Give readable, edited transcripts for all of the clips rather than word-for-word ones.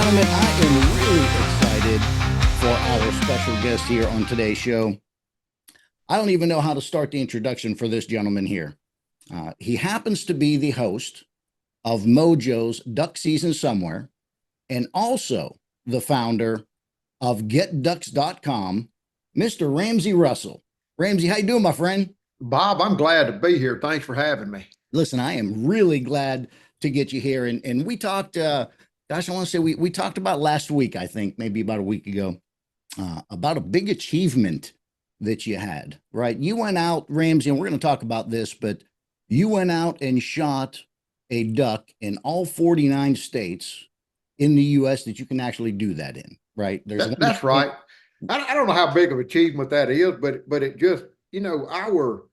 gentlemen, I am really excited for our special guest here on today's show. I don't even know how to start the introduction for this gentleman here. He happens to be the host of Mojo's Duck Season Somewhere and also the founder of GetDucks.com, Mr. Ramsey Russell. Ramsey, how you doing, my friend? Bob, I'm glad to be here. Thanks for having me. Listen, I am really glad to get you here. And we talked, gosh, I want to say we talked about last week, I think, maybe about a week ago, about a big achievement that you had, right? You went out, Ramsey, and we're going to talk about this, but you went out and shot a duck in all 49 states in the U.S. that you can actually do that in, right? That's right. I don't know how big of an achievement that is, but it just, our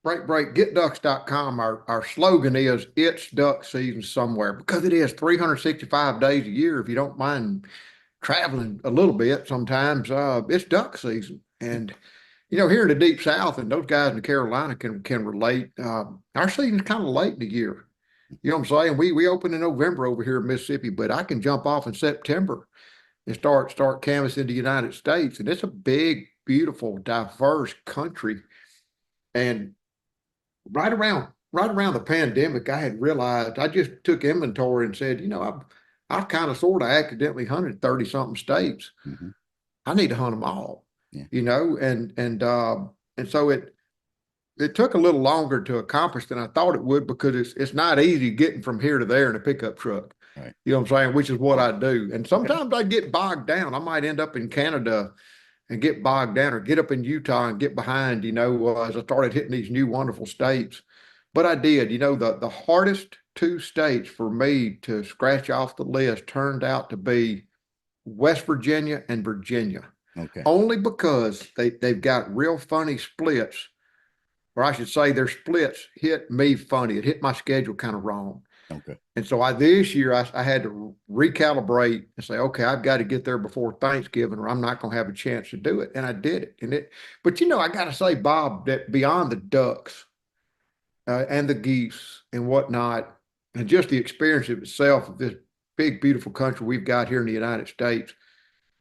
GetDucks.com, our slogan is, it's duck season somewhere, because it is 365 days a year. If you don't mind traveling a little bit, sometimes it's duck season. And, here in the deep South, and those guys in Carolina can relate, our season's kind of late in the year. You know what I'm saying? We open in November over here in Mississippi, but I can jump off in September and start canvassing the United States. And it's a big, beautiful, diverse country. And right around the pandemic, I had realized, I just took inventory and said, I've kind of sort of accidentally hunted 30 something states. Mm-hmm. I need to hunt them all, and so it took a little longer to accomplish than I thought it would, because it's not easy getting from here to there in a pickup truck. Right. You know what I'm saying? Which is what I do. And sometimes I get bogged down. I might end up in Canada and get bogged down, or get up in Utah and get behind, as I started hitting these new wonderful states. But I did, the hardest two states for me to scratch off the list turned out to be West Virginia and Virginia. Okay. Only because they've got real funny splits, or I should say their splits hit me funny. It hit my schedule kind of wrong. Okay. And so this year I had to recalibrate and say, okay, I've got to get there before Thanksgiving, or I'm not going to have a chance to do it. And I did it. But I got to say, Bob, that beyond the ducks and the geese and whatnot, and just the experience of itself of this big, beautiful country we've got here in the United States,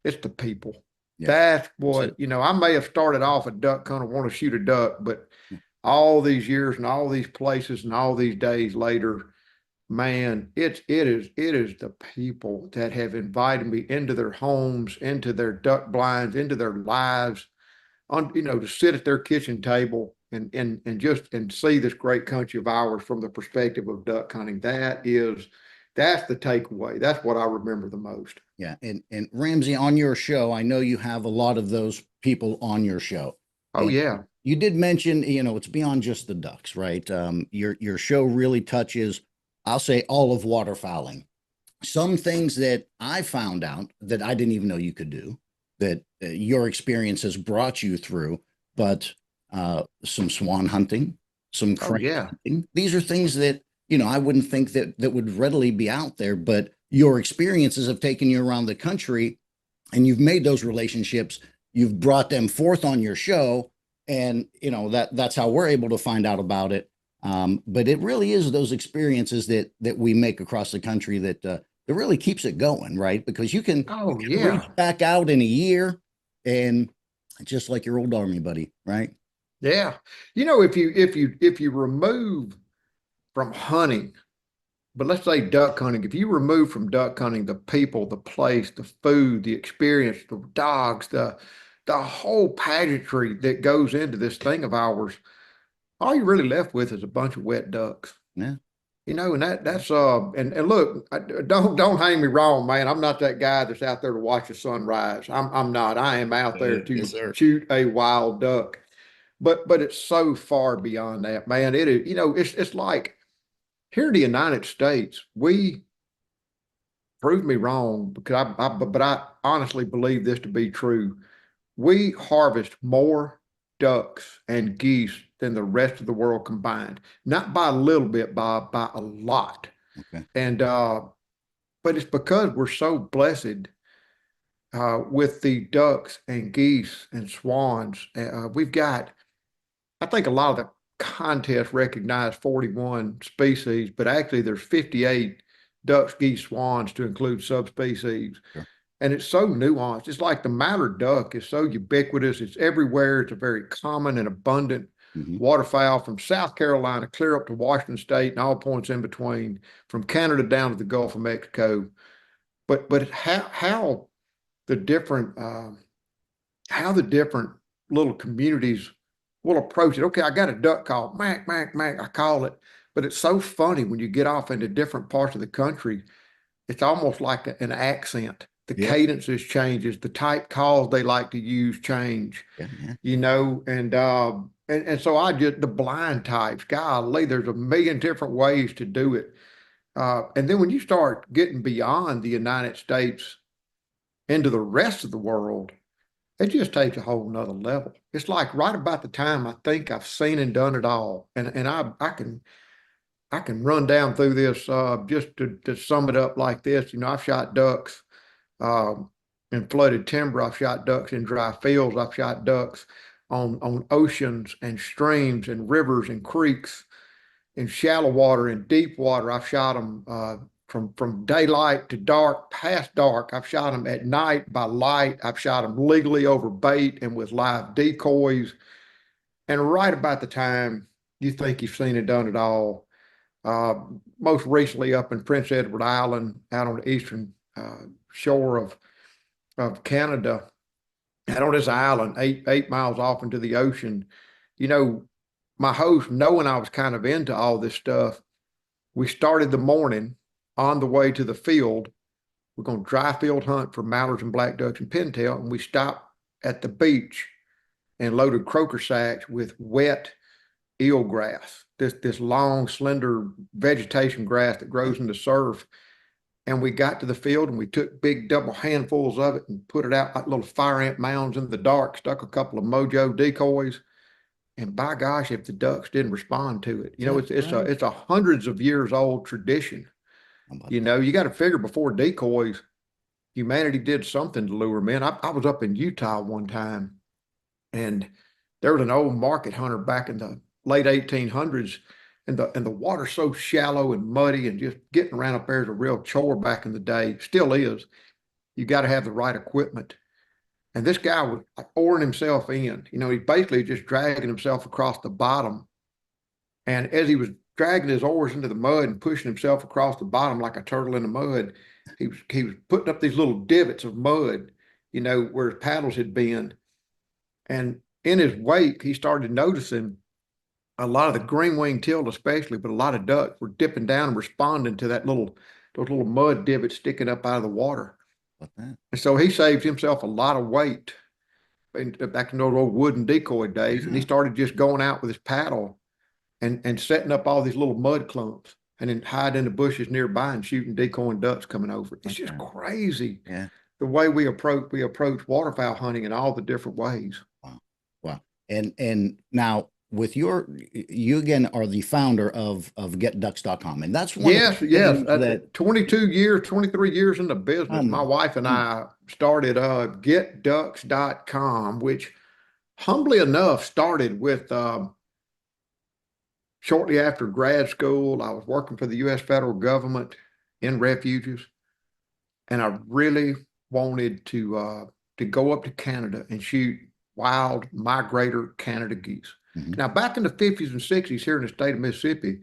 it's the people. Yeah. That's what, I may have started off a duck hunter, want to shoot a duck, but all these years and all these places and all these days later, man, it is the people that have invited me into their homes, into their duck blinds, into their lives, to sit at their kitchen table and see this great country of ours from the perspective of duck hunting. That's the takeaway. That's what I remember the most. Yeah. And Ramsey, on your show, I know you have a lot of those people on your show. Oh, yeah. You did mention, it's beyond just the ducks, right? Your show really touches, I'll say, all of waterfowling. Some things that I found out that I didn't even know you could do, that your experience has brought you through, but some swan hunting, some crane hunting. These are things that, I wouldn't think that would readily be out there, but your experiences have taken you around the country, and you've made those relationships. You've brought them forth on your show, and that's how we're able to find out about it. But it really is those experiences that we make across the country that really keeps it going, right? Because you can reach back out in a year, and just like your old Army buddy, right? Yeah. If you remove from hunting, but let's say duck hunting, if you remove from duck hunting the people, the place, the food, the experience, the dogs, the whole pageantry that goes into this thing of ours, all you're really left with is a bunch of wet ducks. Yeah. And that's and look, don't hang me wrong, man. I'm not that guy that's out there to watch the sunrise. I'm not. I am out there to shoot a wild duck. But it's so far beyond that, man. It is, it's like here in the United States, we prove me wrong, because but I honestly believe this to be true. We harvest more ducks and geese than the rest of the world combined. Not by a little bit, Bob, by a lot. Okay. And but it's because we're so blessed with the ducks and geese and swans. We've got, I think a lot of the contests recognize 41 species, but actually there's 58 ducks, geese, swans to include subspecies. Sure. And it's so nuanced. It's like the mallard duck is so ubiquitous. It's everywhere. It's a very common and abundant waterfowl from South Carolina clear up to Washington State and all points in between, from Canada down to the Gulf of Mexico. But how the different little communities will approach it. Okay, I got a duck call, mack, mack, mack, I call it. But it's so funny when you get off into different parts of the country, it's almost like an accent. The cadences changes, the type calls they like to use change, you know, and so the blind types, golly, there's a million different ways to do it. And then when you start getting beyond the United States into the rest of the world, it just takes a whole nother level. It's like right about the time I think I've seen and done it all. And I can run down through this just to sum it up like this. You know, I've shot ducks in flooded timber. I've shot ducks in dry fields. I've shot ducks on oceans and streams and rivers and creeks, in shallow water and deep water. I've shot them from daylight to dark, past dark. I've shot them at night by light. I've shot them legally over bait and with live decoys. And right about the time you think you've seen and done it all, most recently up in Prince Edward Island, out on the eastern shore of Canada, out on this island, eight miles off into the ocean, you know, my host, knowing I was kind of into all this stuff, we started the morning on the way to the field. We're going to dry field hunt for mallards and black ducks and pintail, and we stopped at the beach and loaded croaker sacks with wet eelgrass, this long, slender vegetation grass that grows in the surf. And we got to the field and we took big double handfuls of it and put it out like little fire ant mounds in the dark, stuck a couple of Mojo decoys. And by gosh, if the ducks didn't respond to it, you know, it's a hundreds of years old tradition. You know, you got to figure before decoys, humanity did something to lure them in. I was up in Utah one time, and there was an old market hunter back in the late 1800s, and the water's so shallow and muddy, and just getting around up there is a real chore back in the day. Still is. You got to have the right equipment. And this guy was like oaring himself in. You know, he's basically just dragging himself across the bottom. And as he was dragging his oars into the mud and pushing himself across the bottom like a turtle in the mud, he was putting up these little divots of mud, you know, where his paddles had been. And in his wake, he started noticing a lot of the green-winged teal especially, but a lot of ducks were dipping down and responding to those little mud divots sticking up out of the water. And so he saved himself a lot of weight back in those old wooden decoy days. And he started just going out with his paddle and setting up all these little mud clumps and then hide in the bushes nearby and shooting decoying ducks coming over. It's just crazy. The way we approach waterfowl hunting in all the different ways. Wow. And now with you again are the founder of getducks.com, and that's one yes that 22 years 23 years in the business. My wife and I started getducks.com, which humbly enough started with shortly after grad school. I was working for the U.S. federal government in refuges, and I really wanted to go up to Canada and shoot wild migrator Canada geese. Now, back in the 50s and 60s here in the state of Mississippi,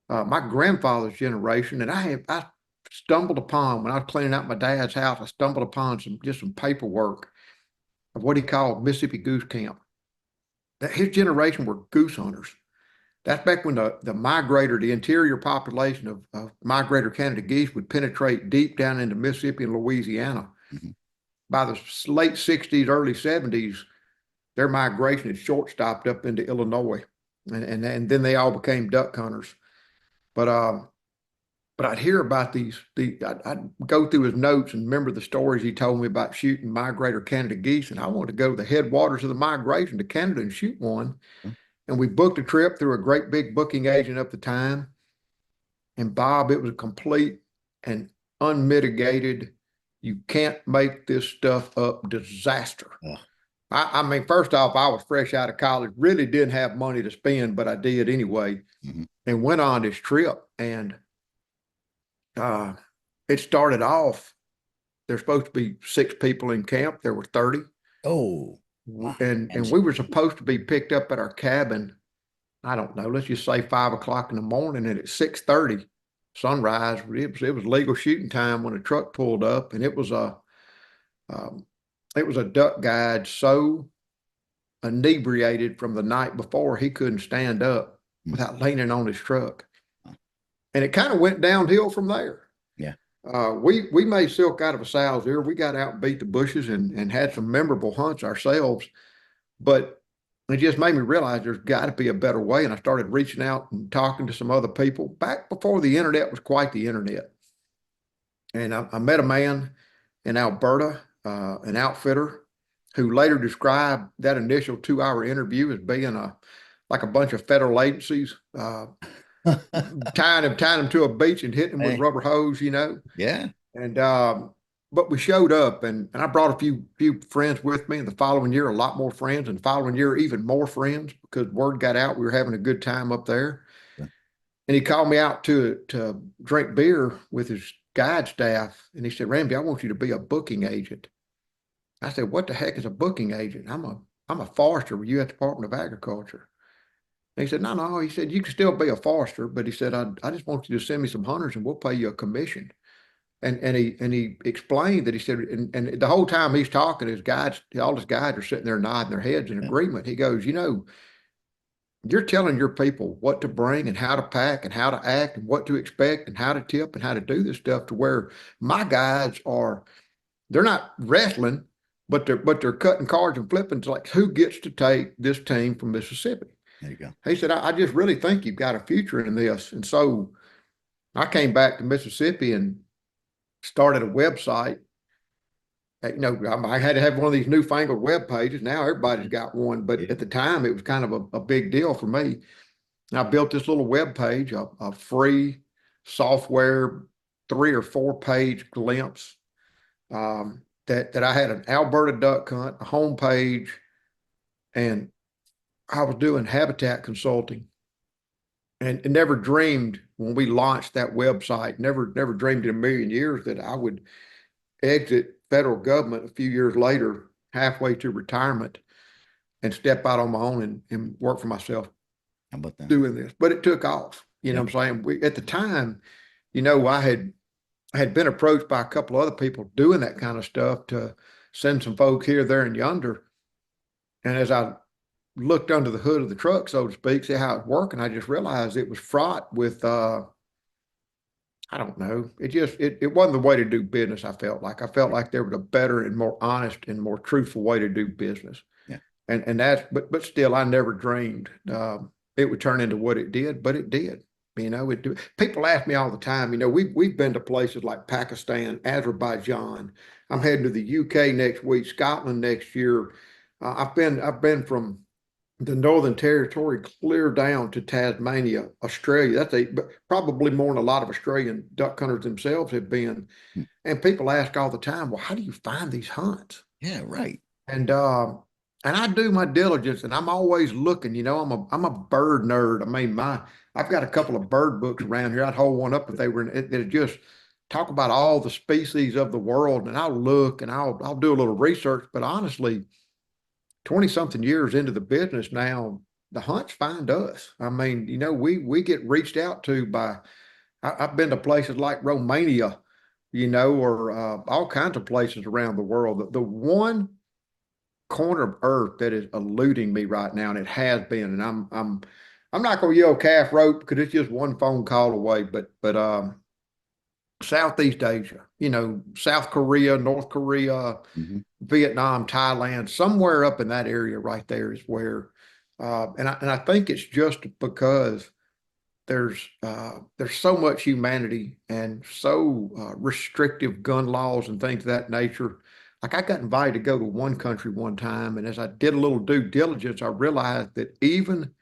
my grandfather's generation, and I stumbled upon, when I was cleaning out my dad's house, I stumbled upon some paperwork of what he called Mississippi Goose Camp. His generation were goose hunters. That's back when the migrator, the interior population of migrator Canada geese would penetrate deep down into Mississippi and Louisiana. By the late 60s, early 70s, their migration had short-stopped up into Illinois, and then they all became duck hunters. But I'd hear about I'd go through his notes and remember the stories he told me about shooting migrator Canada geese, and I wanted to go to the headwaters of the migration to Canada and shoot one. And we booked a trip through a great big booking agent at the time. And Bob, it was a complete and unmitigated, you can't make this stuff up disaster. I mean, first off, I was fresh out of college, really didn't have money to spend, but I did anyway, and went on this trip. And it started off, there's supposed to be 6 people in camp. There were 30. Oh, And we were supposed to be picked up at our cabin, I don't know, let's just say 5 o'clock in the morning, and at 6:30 sunrise, it was legal shooting time when a truck pulled up, and it was a duck guide so inebriated from the night before he couldn't stand up without leaning on his truck. And it kind of went downhill from there. Yeah. We made silk out of a sow's ear. We got out and beat the bushes and had some memorable hunts ourselves, but it just made me realize there's got to be a better way. And I started reaching out and talking to some other people back before the internet was quite the internet. And I met a man in Alberta, an outfitter, who later described that initial 2-hour interview as being like a bunch of federal agencies tying him to a beach and hitting him with rubber hose, you know. Yeah. And but we showed up, and I brought a few friends with me. And the following year, a lot more friends, and the following year, even more friends, because word got out we were having a good time up there. Yeah. And he called me out to drink beer with his guide staff, and he said, "Ramsey, I want you to be a booking agent." I said, "What the heck is a booking agent?" I'm a forester with U.S. Department of Agriculture. And he said, no. He said, "You can still be a forester, but," he said, I just want you to send me some hunters and we'll pay you a commission." And he explained that, he said, and the whole time he's talking, all his guides are sitting there nodding their heads in agreement. He goes, "You know, you're telling your people what to bring and how to pack and how to act and what to expect and how to tip and how to do this stuff, to where my guides they're not wrestling, but they're cutting cards and flipping to, like, who gets to take this team from Mississippi." There you go. He said, I just really think you've got a future in this." And so I came back to Mississippi and started a website. You know, I had to have one of these newfangled web pages. Now everybody's got one, but at the time it was kind of a big deal for me. And I built this little web page, a free software, 3 or 4 page glimpse, that I had an Alberta duck hunt, a homepage, and I was doing habitat consulting, and never dreamed when we launched that website, never dreamed in a million years that I would exit federal government a few years later, halfway to retirement, and step out on my own and work for myself. How about that? Doing this. But it took off. You know what I'm saying? At the time, you know, I had been approached by a couple of other people doing that kind of stuff to send some folks here, there, and yonder. And as I looked under the hood of the truck, so to speak, see how it's working, I just realized it was fraught with, I don't know, it wasn't the way to do business. I felt like there was a better and more honest and more truthful way to do business. Yeah. And that's, but still, I never dreamed it would turn into what it did, but it did. You know, people ask me all the time, you know, we've been to places like Pakistan, Azerbaijan. I'm heading to the UK next week, Scotland next year. I've been from the Northern Territory clear down to Tasmania, Australia. That's probably more than a lot of Australian duck hunters themselves have been. And people ask all the time, "Well, how do you find these hunts?" Yeah, right. And I do my diligence, and I'm always looking. You know, I'm a bird nerd. I mean, I've got a couple of bird books around here. I'd hold one up if they were in it. That just talk about all the species of the world, and I'll look and I'll do a little research. But honestly, 20-something years into the business now, the hunts find us. I mean, you know, we get reached out to by, I've been to places like Romania, you know, or all kinds of places around the world. The one corner of earth that is eluding me right now, and it has been, and I'm not going to yell calf rope because it's just one phone call away, but Southeast Asia, you know, South Korea, North Korea, Vietnam, Thailand, somewhere up in that area right there is where, and I think it's just because there's so much humanity and so restrictive gun laws and things of that nature. Like, I got invited to go to one country one time, and as I did a little due diligence, I realized that even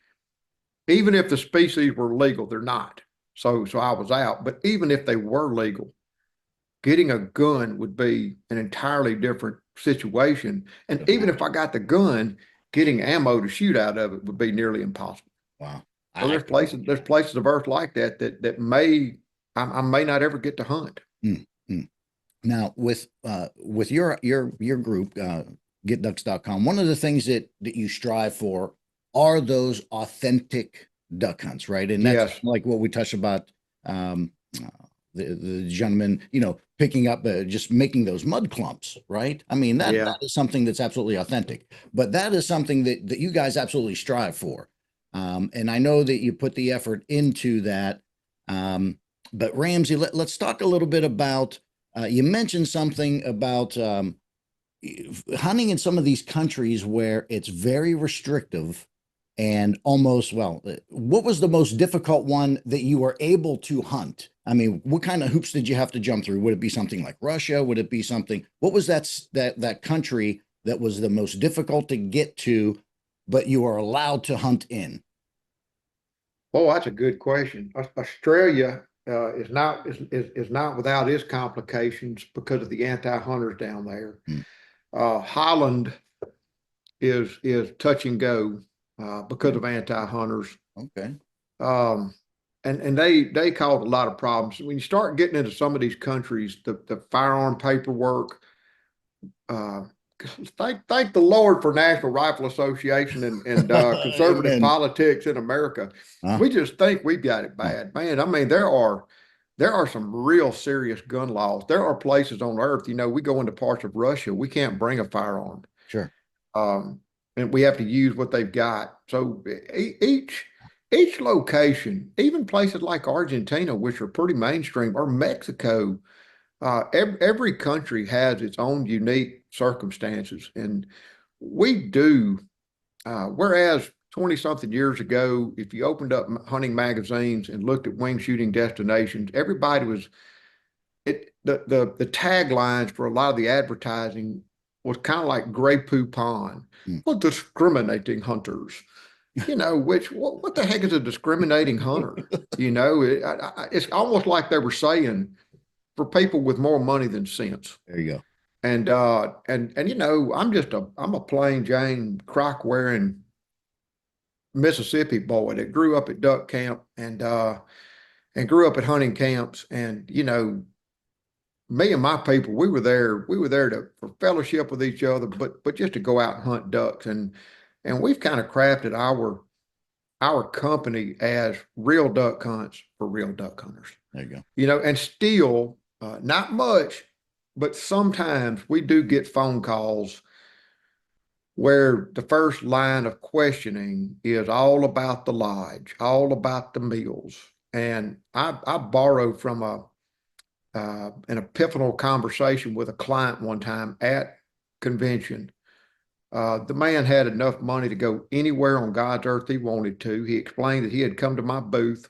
if the species were legal, they're not. So I was out. But even if they were legal, getting a gun would be an entirely different situation. And even if I got the gun, getting ammo to shoot out of it would be nearly impossible. Wow. So there's places of earth like that may I may not ever get to hunt. Mm, mm. Now, with your group, getducks.com, one of the things that you strive for are those authentic duck hunts, right? And that's Yes. like what we touched about, the gentleman, picking up, just making those mud clumps, right? I mean, that is something that's absolutely authentic, but that is something that you guys absolutely strive for. And I know that you put the effort into that. But Ramsey, let's talk a little bit about, you mentioned something about hunting in some of these countries where it's very restrictive and almost, well, what was the most difficult one that you were able to hunt? I mean, what kind of hoops did you have to jump through? Would it be something like Russia? Would it be something, what was that country that was the most difficult to get to, but you are allowed to hunt in? Oh, that's a good question. Australia is not without its complications because of the anti-hunters down there. Holland is touch and go because of anti-hunters. Okay. And they caused a lot of problems. When you start getting into some of these countries, the firearm paperwork, thank the Lord for National Rifle Association and conservative politics in America. We just think we've got it bad, man. I mean, there are some real serious gun laws. There are places on earth, we go into parts of Russia, we can't bring a firearm. Sure. And we have to use what they've got. So each location, even places like Argentina, which are pretty mainstream, or Mexico, every country has its own unique circumstances. And we do, whereas 20-something years ago, if you opened up hunting magazines and looked at wing shooting destinations, everybody was, the taglines for a lot of the advertising was kind of like Grey Poo Pond, well, discriminating hunters. What the heck is a discriminating hunter? It's almost like they were saying for people with more money than sense. There you go. And I'm a plain Jane crock wearing Mississippi boy that grew up at duck camp and grew up at hunting camps. And, me and my people, we were there for fellowship with each other, but just to go out and hunt ducks. And we've kind of crafted our company as real duck hunts for real duck hunters. There you go. And still, not much, but sometimes we do get phone calls where the first line of questioning is all about the lodge, all about the meals. And I borrowed from an epiphanal conversation with a client one time at convention. The man had enough money to go anywhere on God's earth he wanted to. He explained that he had come to my booth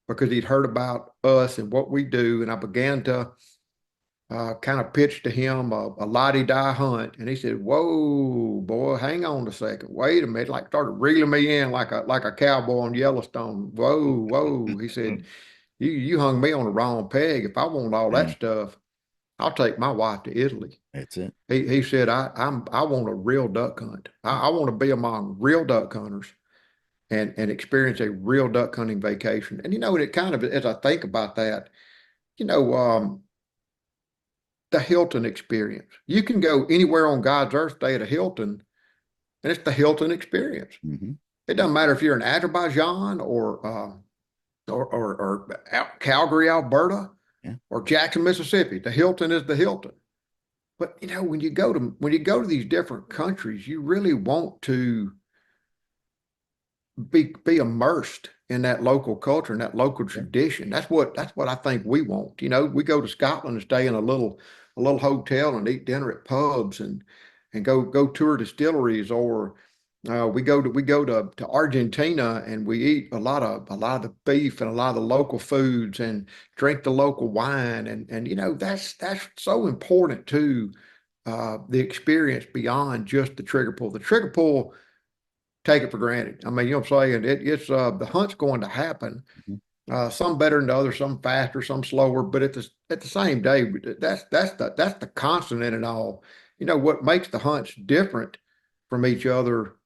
because he'd heard about us and what we do. And I began to kind of pitch to him a la-di-da hunt. And he said, whoa, boy, hang on a second. Wait a minute. Like started reeling me in like a cowboy on Yellowstone. Whoa. He said, you hung me on the wrong peg. If I want all that stuff, I'll take my wife to Italy. That's it. He said, I want a real duck hunt. I want to be among real duck hunters and experience a real duck hunting vacation. And, it kind of, as I think about that, the Hilton experience. You can go anywhere on God's earth, stay at a Hilton, and it's the Hilton experience. It doesn't matter if you're in Azerbaijan or Calgary, Alberta, or Jackson, Mississippi. The Hilton is the Hilton. But when you go to these different countries, you really want to be immersed in that local culture and that local tradition. That's what I think we want. We go to Scotland and stay in a little hotel and eat dinner at pubs and go tour distilleries, or we go to Argentina and we eat a lot of the beef and a lot of the local foods and drink the local wine. And that's so important to the experience beyond just the trigger pull. The trigger pull, take it for granted. I mean, what I'm saying? It's the hunt's going to happen. Some better than others, some faster, some slower, but at the same day, that's the constant in it all. What makes the hunts different from each other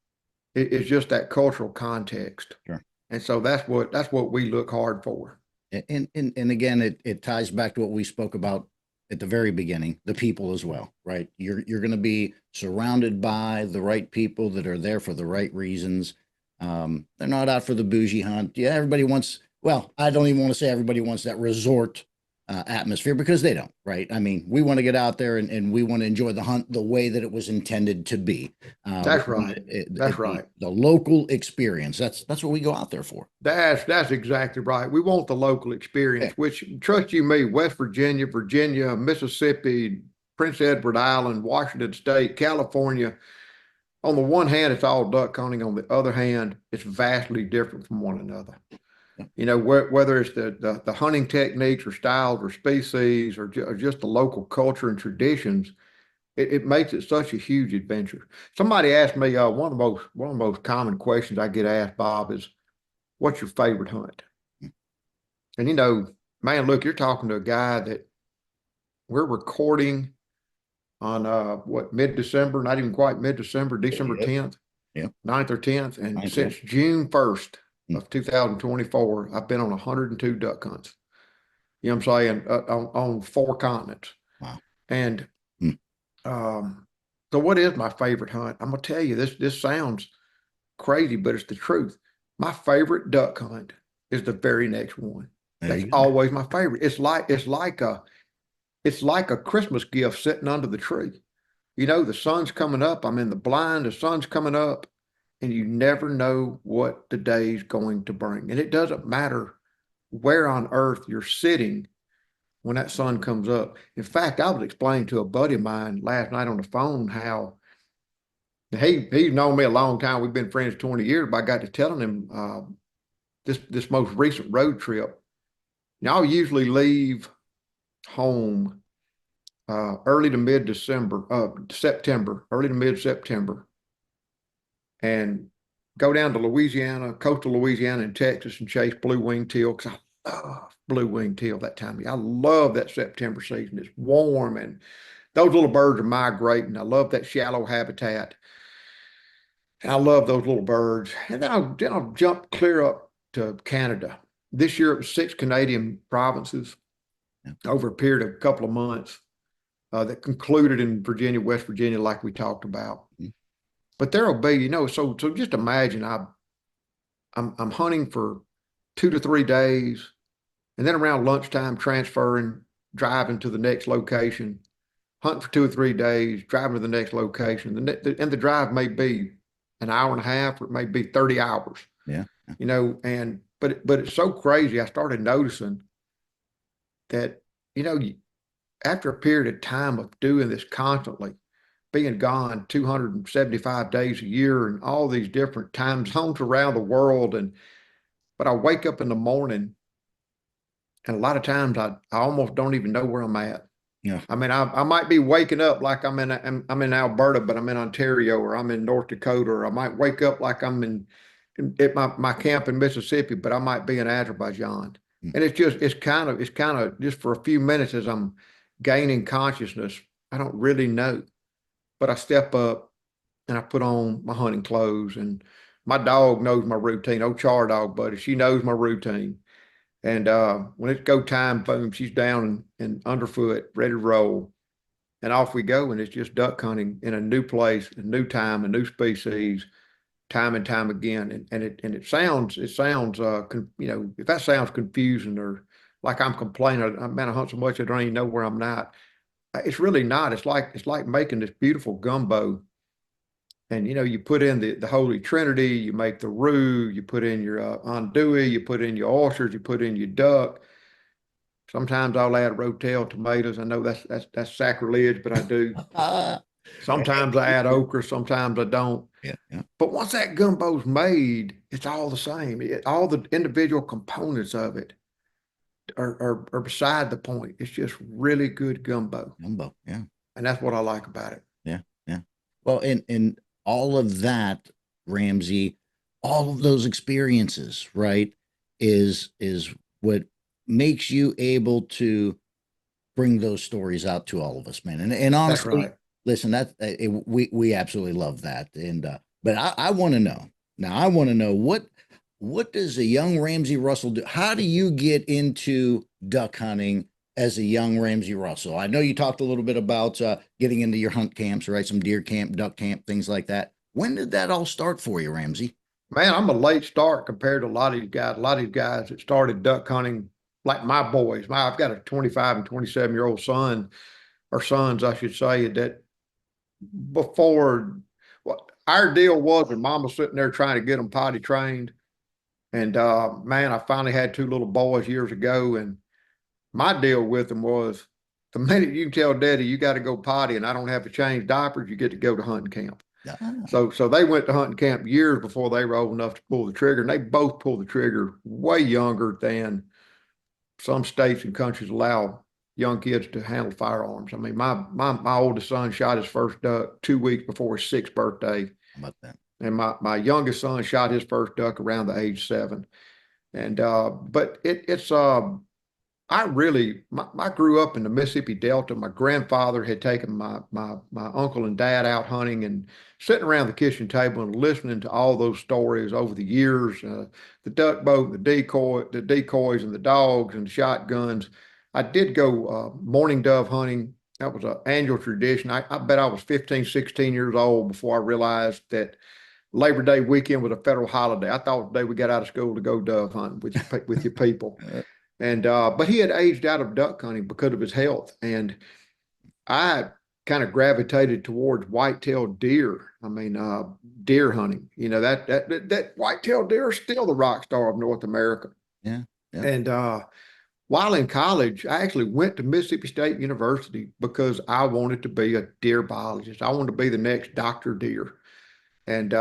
is just that cultural context. Sure. And so that's what we look hard for. And again, it ties back to what we spoke about at the very beginning, the people as well, right? You're going to be surrounded by the right people that are there for the right reasons. They're not out for the bougie hunt. Yeah, everybody wants, well, I don't even want to say everybody wants that resort atmosphere, because they don't, right? I mean, we want to get out there and we want to enjoy the hunt the way that it was intended to be. That's right. That's right. The local experience. That's what we go out there for. That's exactly right. We want the local experience, which, trust you me, West Virginia, Virginia, Mississippi, Prince Edward Island, Washington State, California. On the one hand, it's all duck hunting. On the other hand, it's vastly different from one another. You know, whether it's the hunting techniques or styles or species or just the local culture and traditions, it makes it such a huge adventure. Somebody asked me, one of the most common questions I get asked, Bob, is, what's your favorite hunt? And you know, man, look, you're talking to a guy that we're recording on mid-December, not even quite mid-December, December 10th, 9th or 10th. And since June 1st of 2024, I've been on 102 duck hunts. You know what I'm saying? On 4 continents. Wow. And so what is my favorite hunt? I'm gonna tell you, this sounds crazy, but it's the truth. My favorite duck hunt is the very next one. That's always my favorite. It's like a Christmas gift sitting under the tree. You know, the sun's coming up. I'm in the blind. The sun's coming up, and you never know what the day's going to bring. And it doesn't matter where on earth you're sitting when that sun comes up. In fact, I was explaining to a buddy of mine last night on the phone how he's known me a long time. We've been friends 20 years, but I got to telling him this most recent road trip. Now, I'll usually leave home early to September, early to mid-September, and go down to Louisiana, coastal Louisiana and Texas, and chase blue-winged teal, because I love blue-winged teal that time of year. I love that September season. It's warm and those little birds are migrating. I love that shallow habitat. And I love those little birds. And then I'll jump clear up to Canada. This year it was 6 Canadian provinces over a period of a couple of months that concluded in Virginia, West Virginia, like we talked about. But there'll be, you know, so just imagine I'm hunting for 2 to 3 days, and then around lunchtime transferring, driving to the next location, hunting for 2 or 3 days, driving to the next location, and the drive may be an hour and a half, or it may be 30 hours. Yeah. You know, but it's so crazy. I started noticing that, you know, after a period of time of doing this constantly, being gone 275 days a year and all these different time zones around the world, but I wake up in the morning and a lot of times I almost don't even know where I'm at. Yeah. I mean, I might be waking up like I'm in Alberta, but I'm in Ontario, or I'm in North Dakota, or I might wake up like I'm at my camp in Mississippi, but I might be in Azerbaijan. And it's kind of just for a few minutes as I'm gaining consciousness, I don't really know, but I step up and I put on my hunting clothes, and my dog knows my routine. Oh, Char dog, buddy, she knows my routine. And when it's go time, boom, she's down and underfoot, ready to roll, and off we go. And it's just duck hunting in a new place, a new time, a new species, time and time again. And it sounds, you know, if that sounds confusing or like I'm complaining, man, I hunt so much I don't even know where I'm at. It's really not. It's like making this beautiful gumbo. And, you know, you put in the Holy Trinity, you make the roux, you put in your andouille, you put in your oysters, you put in your duck. Sometimes I'll add rotel tomatoes. I know that's sacrilege, but I do. Sometimes I add okra, sometimes I don't. Yeah. But once that gumbo's made, it's all the same. All the individual components of it are beside the point. It's just really good gumbo. Yeah. And that's what I like about it. Yeah. Well, and all of that, Ramsey, all of those experiences, right, is what makes you able to bring those stories out to all of us, man. And honestly, right. Listen, we absolutely love that. And but I want to know now. I want to know what does a young Ramsey Russell do? How do you get into duck hunting as a young Ramsey Russell? I know you talked a little bit about getting into your hunt camps, right? Some deer camp, duck camp, things like that. When did that all start for you, Ramsey? Man, I'm a late start compared to a lot of these guys. A lot of these guys that started duck hunting, like my boys. I've got a 25 and 27-year-old son, or sons, I should say, that before, well, our deal was, and mom was sitting there trying to get them potty trained. And man, I finally had two little boys years ago, and my deal with them was, the minute you tell daddy you got to go potty and I don't have to change diapers, you get to go to hunting camp. Ah. So they went to hunting camp years before they were old enough to pull the trigger, and they both pulled the trigger way younger than some states and countries allow young kids to handle firearms. I mean, my oldest son shot his first duck 2 weeks before his 6th birthday. How about that? And my youngest son shot his first duck around the age 7. And but I grew up in the Mississippi Delta. My grandfather had taken my uncle and dad out hunting, and sitting around the kitchen table and listening to all those stories over the years, the duck boat, the decoys and the dogs and the shotguns. I did go mourning dove hunting. That was an annual tradition. I bet I was 15, 16 years old before I realized that Labor Day weekend was a federal holiday. I thought the day we got out of school to go dove hunting with your people. And but he had aged out of duck hunting because of his health, and I kind of gravitated towards white-tailed deer. I mean, deer hunting. You know, that white-tailed deer is still the rock star of North America. Yeah. And while in college, I actually went to Mississippi State University because I wanted to be a deer biologist. I wanted to be the next Dr. Deer, and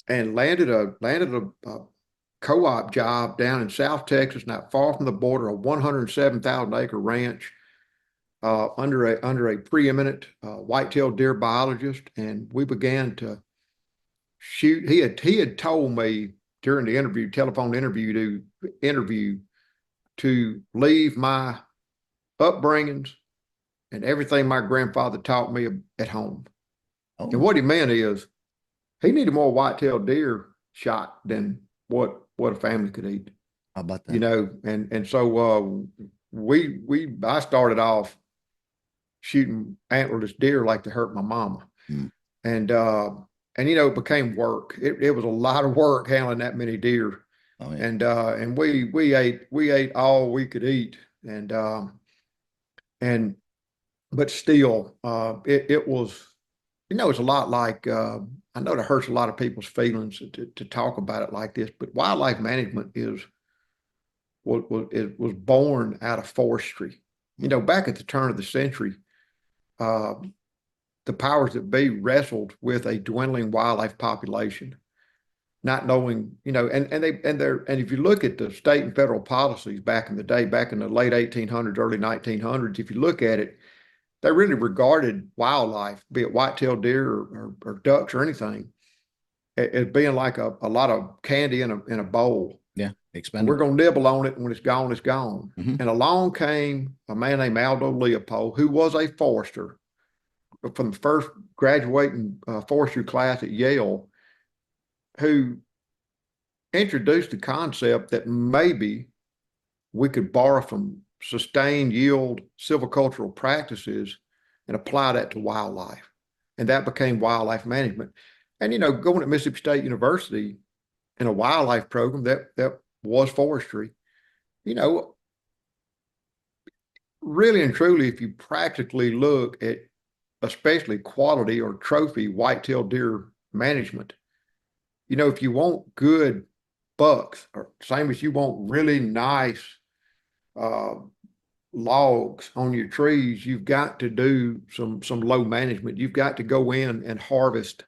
landed a co-op job down in South Texas, not far from the border, a 107,000-acre ranch under a preeminent white-tailed deer biologist, and we began to shoot. He had told me during the telephone interview, to leave my upbringings and everything my grandfather taught me at home. Oh. And what he meant is he needed more white-tailed deer shot than what a family could eat. How about that? You know, and so I started off shooting antlerless deer like to hurt my mama. And you know, it became work. It was a lot of work handling that many deer. Oh, yeah. And we ate all we could eat. But still, it was, you know, it's a lot like, I know that hurts a lot of people's feelings to talk about it like this, but wildlife management was born out of forestry. You know, back at the turn of the century, the powers that be wrestled with a dwindling wildlife population, not knowing, you know, and if you look at the state and federal policies back in the day, back in the late 1800s, early 1900s, if you look at it, they really regarded wildlife, be it white-tailed deer or ducks or anything, as being like a lot of candy in a bowl. Yeah, expendable. We're going to nibble on it, and when it's gone, it's gone. Mm-hmm. And along came a man named Aldo Leopold, who was a forester from the first graduating forestry class at Yale, who introduced the concept that maybe we could borrow from sustained yield silvicultural practices and apply that to wildlife. And that became wildlife management. And, you know, going to Mississippi State University in a wildlife program that was forestry, you know, really and truly, if you practically look at especially quality or trophy white-tailed deer management, you know, if you want good bucks, or same as you want really nice logs on your trees, you've got to do some low management. You've got to go in and harvest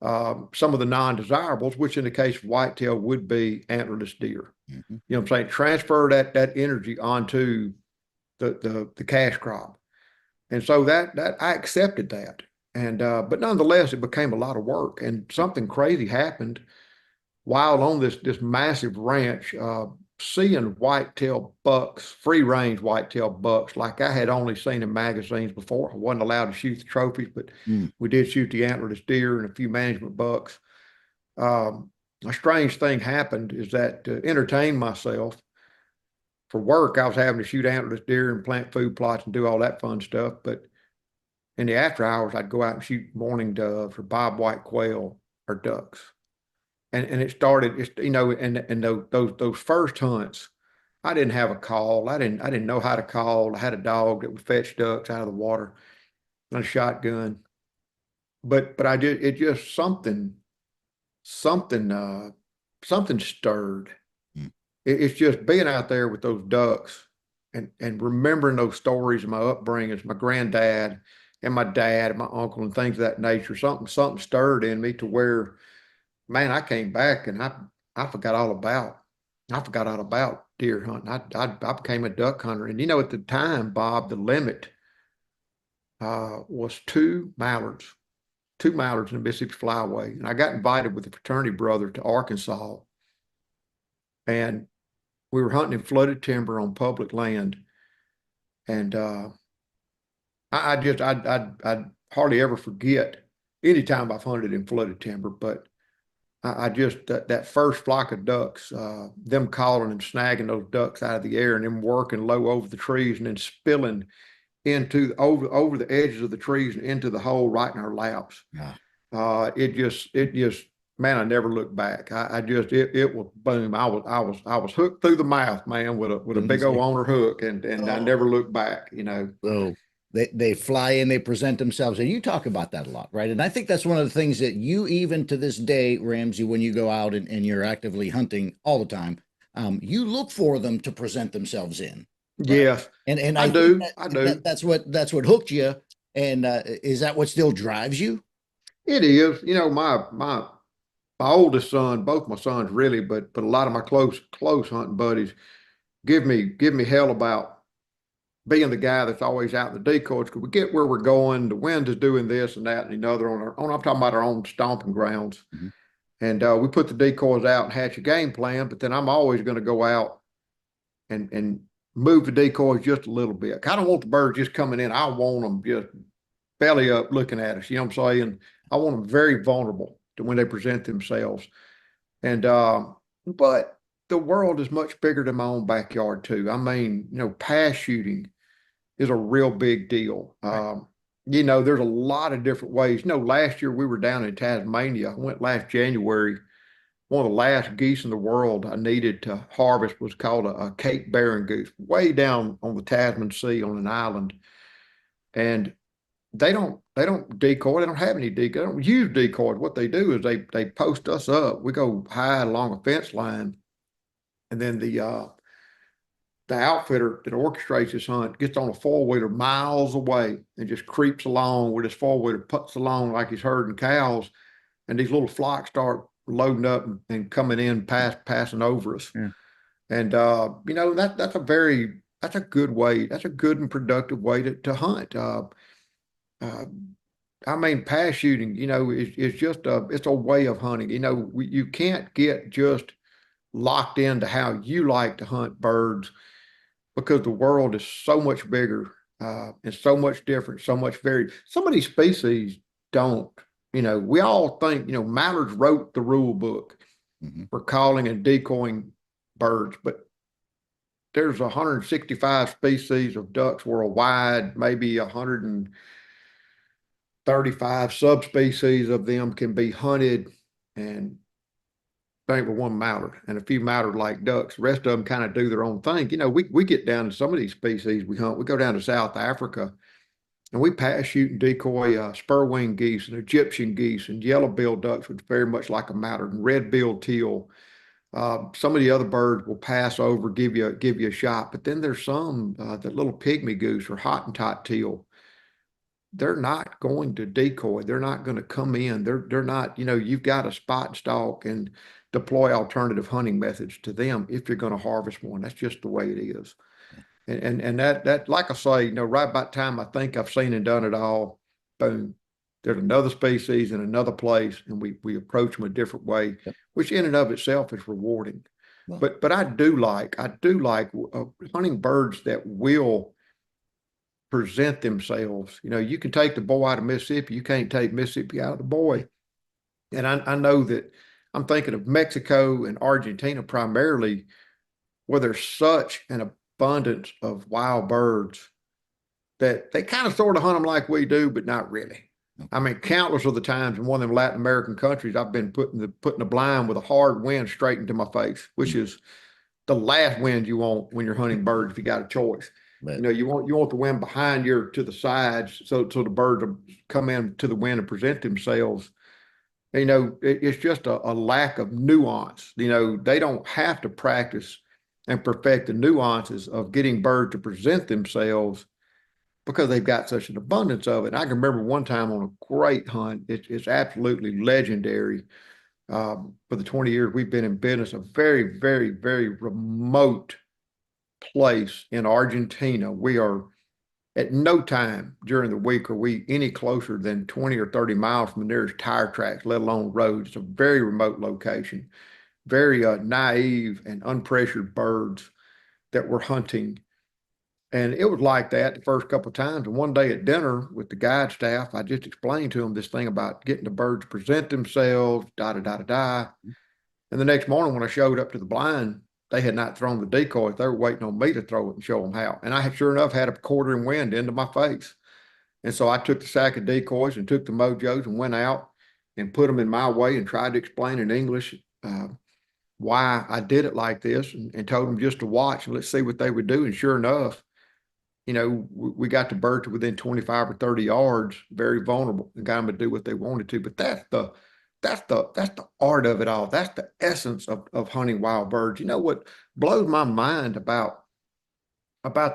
some of the non-desirables, which in the case of whitetail would be antlerless deer. Mm-hmm. You know what I'm saying? Transfer that energy onto the cash crop. And so that I accepted that. And but nonetheless, it became a lot of work, and something crazy happened while on this massive ranch, seeing whitetail bucks, free range whitetail bucks, like I had only seen in magazines before. I wasn't allowed to shoot the trophies, but we did shoot the antlerless deer and a few management bucks. a strange thing happened is that to entertain myself for work, I was having to shoot antlerless deer and plant food plots and do all that fun stuff. But in the after hours, I'd go out and shoot mourning doves or bobwhite quail or ducks. And it started, and those first hunts, I didn't have a call. I didn't know how to call. I had a dog that would fetch ducks out of the water and a shotgun. But it just something stirred. Mm. It's just being out there with those ducks and remembering those stories of my upbringings, my granddad and my dad and my uncle and things of that nature. Something stirred in me to where, man, I came back and I forgot all about deer hunting. I became a duck hunter. And at the time, Bob, the limit was two mallards in the Mississippi Flyway. And I got invited with a fraternity brother to Arkansas. And we were hunting in flooded timber on public land. And I'd hardly ever forget any time I've hunted in flooded timber, but I just, that first flock of ducks, them calling and snagging those ducks out of the air and them working low over the trees and then spilling into over the edges of the trees and into the hole right in our laps. Yeah. It just, man, I never looked back. It was boom. I was hooked through the mouth, man, with a big old owner hook, and I never looked back. So they fly in, they present themselves, and you talk about that a lot, right? And I think that's one of the things that you, even to this day, Ramsey, when you go out and you're actively hunting all the time, you look for them to present themselves in. Right? Yes, and I do. I do. That's what hooked you, and is that what still drives you? It is. My oldest son, both my sons really, but a lot of my close hunting buddies give me hell about being the guy that's always out in the decoys, because we get where we're going, the wind is doing this and that and another I'm talking about our own stomping grounds. Mm-hmm. And we put the decoys out and hatch a game plan, but then I'm always going to go out and move the decoys just a little bit. I don't want the birds just coming in. I want them just belly up looking at us. You know what I'm saying? I want them very vulnerable to when they present themselves. And but the world is much bigger than my own backyard too. I mean, pass shooting is a real big deal. Right. There's a lot of different ways. Last year we were down in Tasmania. I went last January. One of the last geese in the world I needed to harvest was called a Cape Barren goose, way down on the Tasman Sea on an island. And they don't decoy. They don't have any decoy. They don't use decoys. What they do is they post us up. We go hide along a fence line, and then the outfitter that orchestrates this hunt gets on a four-wheeler miles away and just creeps along with his four-wheeler, puts along like he's herding cows, and these little flocks start loading up and coming in passing over us. Yeah. And that's a good way. That's a good and productive way to hunt. I mean, pass shooting, is just it's a way of hunting. You can't get just locked into how you like to hunt birds, because the world is so much bigger and so much different, so much varied. Some of these species don't. We all think, mallards wrote the rule book Mm-hmm. for calling and decoying birds, but there's 165 species of ducks worldwide, maybe 135 subspecies of them can be hunted, and think with one mallard and a few mallard-like ducks. The rest of them kind of do their own thing. We get down to some of these species we hunt. We go down to South Africa, and we pass shoot and decoy spur-winged geese and Egyptian geese and yellow-billed ducks, which very much like a mallard, and red-billed teal. Some of the other birds will pass over, give you a shot, but then there's some that little pygmy goose or Hottentot teal. They're not going to decoy. They're not going to come in. They're not. You've got to spot and stalk and deploy alternative hunting methods to them if you're going to harvest one. That's just the way it is. And that, like I say, right about the time I think I've seen and done it all, boom, there's another species in another place, and we approach them a different way, Yep. which in and of itself is rewarding. Well, But I do like hunting birds that will present themselves. You can take the boy out of Mississippi, you can't take Mississippi out of the boy. And I know that I'm thinking of Mexico and Argentina primarily, where there's such an abundance of wild birds that they kind of sort of hunt them like we do, but not really. I mean, countless of the times in one of them Latin American countries, I've been putting the blind with a hard wind straight into my face, which is the last wind you want when you're hunting birds if you got a choice. But, You know, you want the wind behind you to the sides so the birds will come in to the wind and present themselves. You know, it's just a lack of nuance. You know, they don't have to practice and perfect the nuances of getting birds to present themselves because they've got such an abundance of it. And I can remember one time on a great hunt, it's absolutely legendary. For the 20 years we've been in business, a very, very, very remote place in Argentina. We are at no time during the week are we any closer than 20 or 30 miles from the nearest tire tracks, let alone roads. It's a very remote location, very naive and unpressured birds that we're hunting. And it was like that the first couple of times. And one day at dinner with the guide staff, I just explained to them this thing about getting the birds to present themselves, da da da da da. And the next morning when I showed up to the blind, they had not thrown the decoys. They were waiting on me to throw it and show them how. And I had sure enough had a quartering wind into my face. And so I took the sack of decoys and took the Mojos and went out and put them in my way and tried to explain in English why I did it like this and told them just to watch and let's see what they would do. And sure enough, you know, we got the bird to within 25 or 30 yards, very vulnerable, and got them to do what they wanted to. But that's the art of it all. That's the essence of hunting wild birds. You know what blows my mind about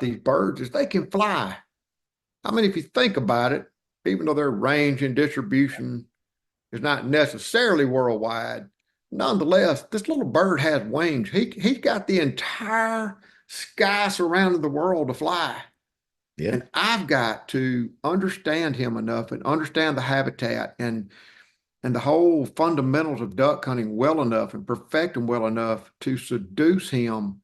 these birds is they can fly. I mean, if you think about it, even though their range and distribution is not necessarily worldwide, nonetheless, this little bird has wings. He's got the entire sky surrounding the world to fly. yeah. And I've got to understand him enough and understand the habitat and the whole fundamentals of duck hunting well enough and perfect them well enough to seduce him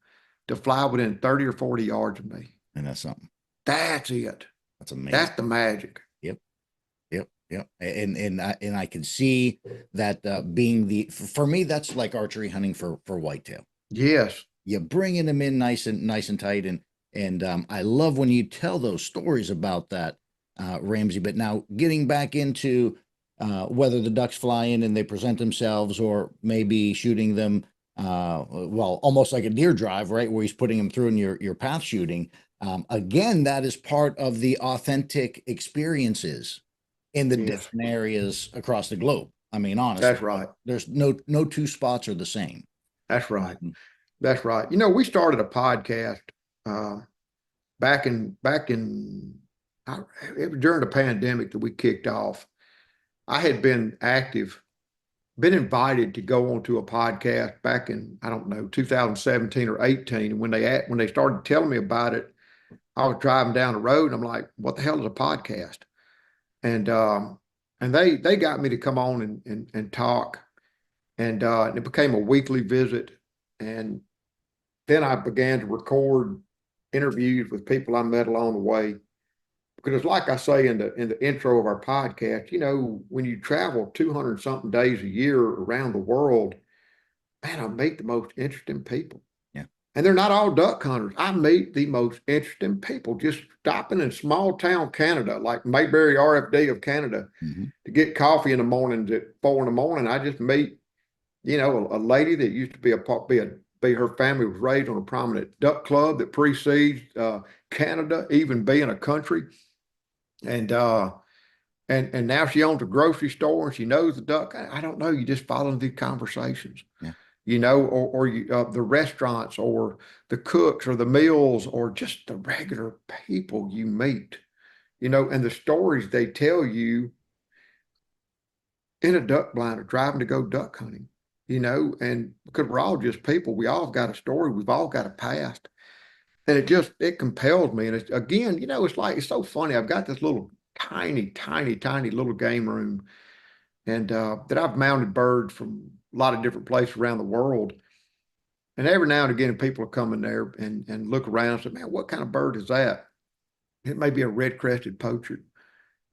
to fly within 30 or 40 yards of me. And that's something. That's it. That's amazing. That's the magic. Yep. And I can see that being for me, that's like archery hunting for whitetail. Yes. You're bringing them in nice and tight. And I love when you tell those stories about that, Ramsey. But now getting back into whether the ducks fly in and they present themselves or maybe shooting them, well, almost like a deer drive, right? Where he's putting them through in your path shooting. Again, that is part of the authentic experiences in the different areas across the globe. I mean, honestly, that's right. There's no two spots are the same. That's right. That's right. You know, we started a podcast back in it was during the pandemic that we kicked off. I had been been invited to go onto a podcast back in, I don't know, 2017 or 18. And when they started telling me about it, I was driving down the road and I'm like, what the hell is a podcast? And they got me to come on and talk. And it became a weekly visit. And then I began to record interviews with people I met along the way. Because like I say in the intro of our podcast, you know, when you travel 200 something days a year around the world, man, I meet the most interesting people. Yeah. And they're not all duck hunters. I meet the most interesting people just stopping in small town Canada, like Mayberry RFD of Canada, to get coffee in the mornings at 4 a.m. I just meet, you know, a lady that used to be her family was raised on a prominent duck club that precedes Canada even being a country. And now she owns a grocery store and she knows the duck. I don't know. You just follow these conversations, you know, or the restaurants or the cooks or the meals or just the regular people you meet, you know, and the stories they tell you in a duck blind or driving to go duck hunting, you know, and because we're all just people, we all got a story. We've all got a past. And it compelled me. And it's, again, you know, it's so funny. I've got this little tiny little game room and that I've mounted birds from a lot of different places around the world. And every now and again, people will come in there and look around and say, man, what kind of bird is that? It may be a red-crested poacher.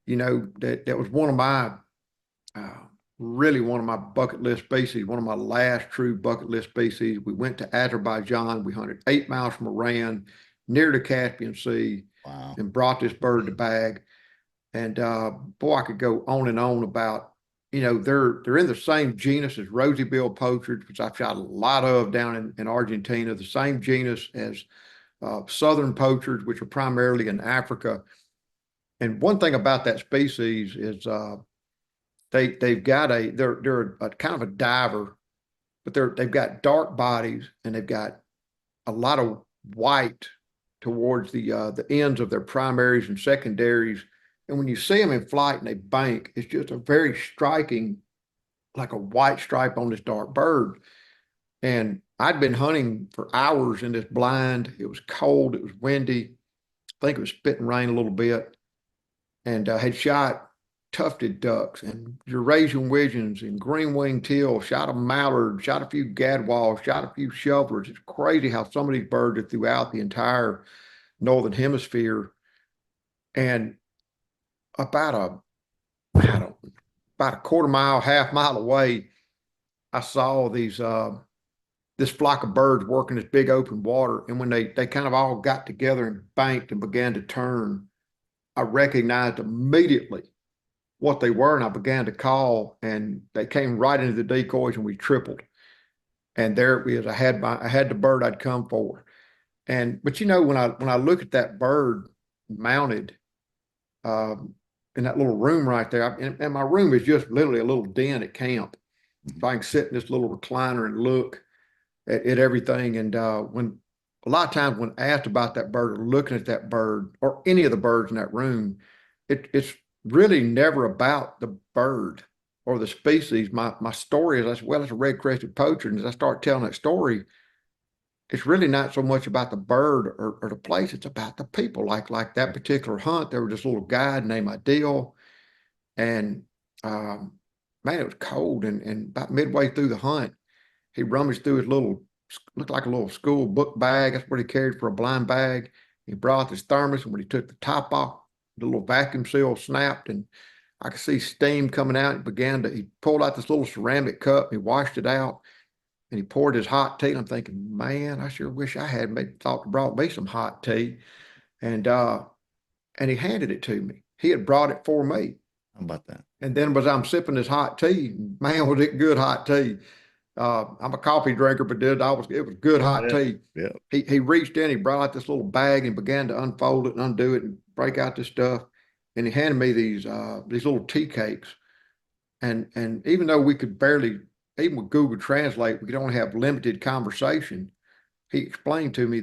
You know, that was one of my really one of my bucket list species, one of my last true bucket list species. We went to Azerbaijan. We hunted 8 miles from Iran, near the Caspian Sea, Wow. and brought this bird to bag. And boy, I could go on and on about, they're in the same genus as rosy-billed poachers, which I've shot a lot of down in Argentina, the same genus as southern poachers, which are primarily in Africa. And one thing about that species is they're a kind of a diver, but they've got dark bodies and they've got a lot of white towards the ends of their primaries and secondaries. And when you see them in flight and they bank, it's just a very striking, like a white stripe on this dark bird. And I'd been hunting for hours in this blind. It was cold. It was windy. I think it was spitting rain a little bit. And had shot tufted ducks and Eurasian widgeons and green-winged teal, shot a mallard, shot a few gadwalls, shot a few shovelers. It's crazy how some of these birds are throughout the entire northern hemisphere. And about a quarter mile, half mile away, I saw this flock of birds working this big open water. And when they kind of all got together and banked and began to turn, I recognized immediately what they were, and I began to call, and they came right into the decoys, and we tripled. And there it was. I had the bird I'd come for. But when I look at that bird mounted in that little room right there, and my room is just literally a little den at camp. So I can sit in this little recliner and look at everything. And when a lot of times when asked about that bird or looking at that bird or any of the birds in that room, it's really never about the bird or the species. My story is, well, it's a red-crested poacher. And as I start telling that story, it's really not so much about the bird or the place. It's about the people. Like that particular hunt, there was this little guide named Ideal. And man, it was cold. And about midway through the hunt, he rummaged through his looked like a little school book bag. That's what he carried for a blind bag. He brought his thermos, and when he took the top off, the little vacuum seal snapped, and I could see steam coming out. He pulled out this little ceramic cup, and he washed it out, and he poured his hot tea. And I'm thinking, man, I sure wish I had brought me some hot tea. And he handed it to me. He had brought it for me. How about that? And then as I'm sipping this hot tea, man, was it good hot tea. I'm a coffee drinker, but it was good hot tea. Yeah. He reached in, he brought out this little bag and began to unfold it and undo it and break out this stuff. And he handed me these little tea cakes. And even though we could barely, even with Google Translate, we could only have limited conversation. He explained to me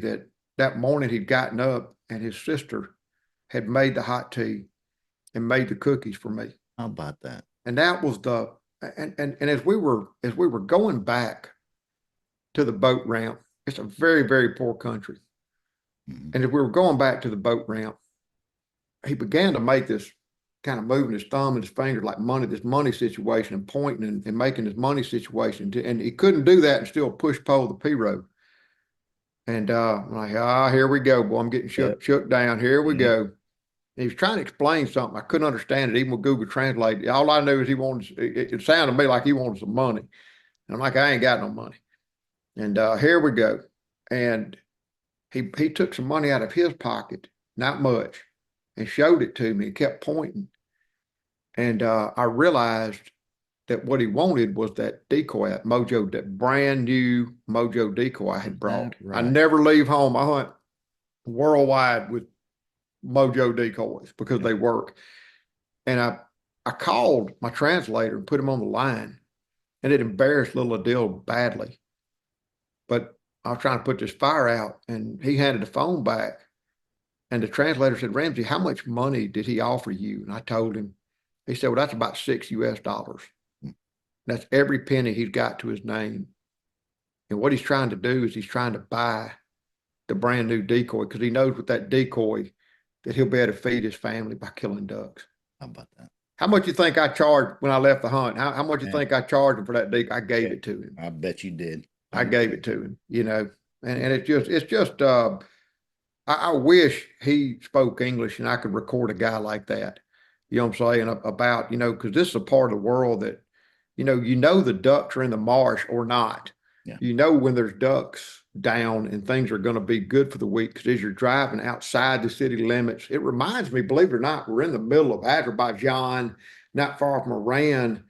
that morning he'd gotten up and his sister had made the hot tea and made the cookies for me. How about that? And that was and as we were going back to the boat ramp, it's a very, very poor country. Mm-hmm. And as we were going back to the boat ramp, he began to make this kind of moving his thumb and his finger like this money situation, and pointing and making this money situation. And he couldn't do that and still push pole the P-road. And I'm like, here we go, boy. I'm getting shook down. Here we go. And he was trying to explain something. I couldn't understand it, even with Google Translate. All I knew is it sounded to me like he wanted some money. And I'm like, I ain't got no money. And here we go. And he took some money out of his pocket, not much, and showed it to me and kept pointing. And I realized that what he wanted was that decoy, that Mojo, that brand new Mojo decoy I had brought. Right. I never leave home. I hunt worldwide with Mojo decoys because they work. And I called my translator and put him on the line, and it embarrassed little Adele badly. But I was trying to put this fire out, and he handed the phone back, and the translator said, Ramsey, how much money did he offer you? And I told him. He said, well, that's about $6 US. That's every penny he's got to his name. And what he's trying to do is he's trying to buy the brand new decoy, because he knows with that decoy that he'll be able to feed his family by killing ducks. How about that? How much you think I charged when I left the hunt? How much you think I charged him for that decoy? I gave it to him. I bet you did. I gave it to him, and it's just, I wish he spoke English and I could record a guy like that. You know what I'm saying? About, because this is a part of the world that you know the ducks are in the marsh or not. Yeah. You know when there's ducks down and things are going to be good for the week, because as you're driving outside the city limits, it reminds me, believe it or not, we're in the middle of 𝗪𝗺𝗪, not far from Iran,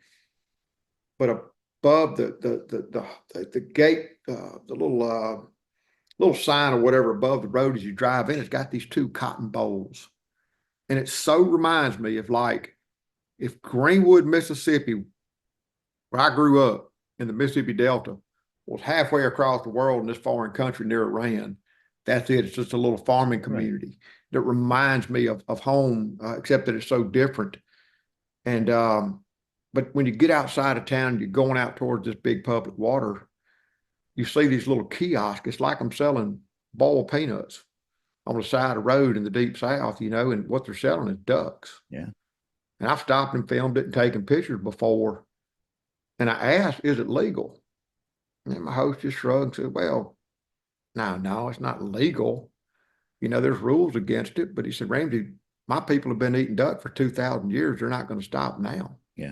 but above the gate, the little sign or whatever above the road as you drive in, it's got these two cotton bolls. And it so reminds me of, like, if Greenwood, Mississippi, where I grew up in the Mississippi Delta, was halfway across the world in this foreign country near Iran. That's it. It's just a little farming community that reminds me of home, except that it's so different. And but when you get outside of town, you're going out towards this big public water, you see these little kiosks. It's like I'm selling boiled peanuts on the side of the road in the deep South, and what they're selling is ducks. Yeah. And I've stopped and filmed it and taken pictures before. And I asked, is it legal? And my host just shrugged and said, well, no, it's not legal. There's rules against it. But he said, Ramsey, my people have been eating duck for 2,000 years. They're not going to stop now. Yeah.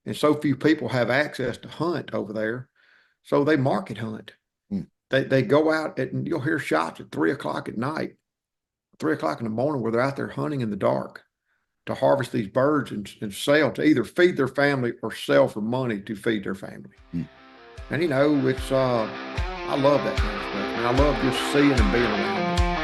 And so few people have access to hunt over there. So they market hunt. They go out and you'll hear shots at 3 o'clock at night, 3 o'clock in the morning, where they're out there hunting in the dark to harvest these birds and sell, to either feed their family or sell for money to feed their family. And it's I love that kind of stuff, and I love just seeing and being around it.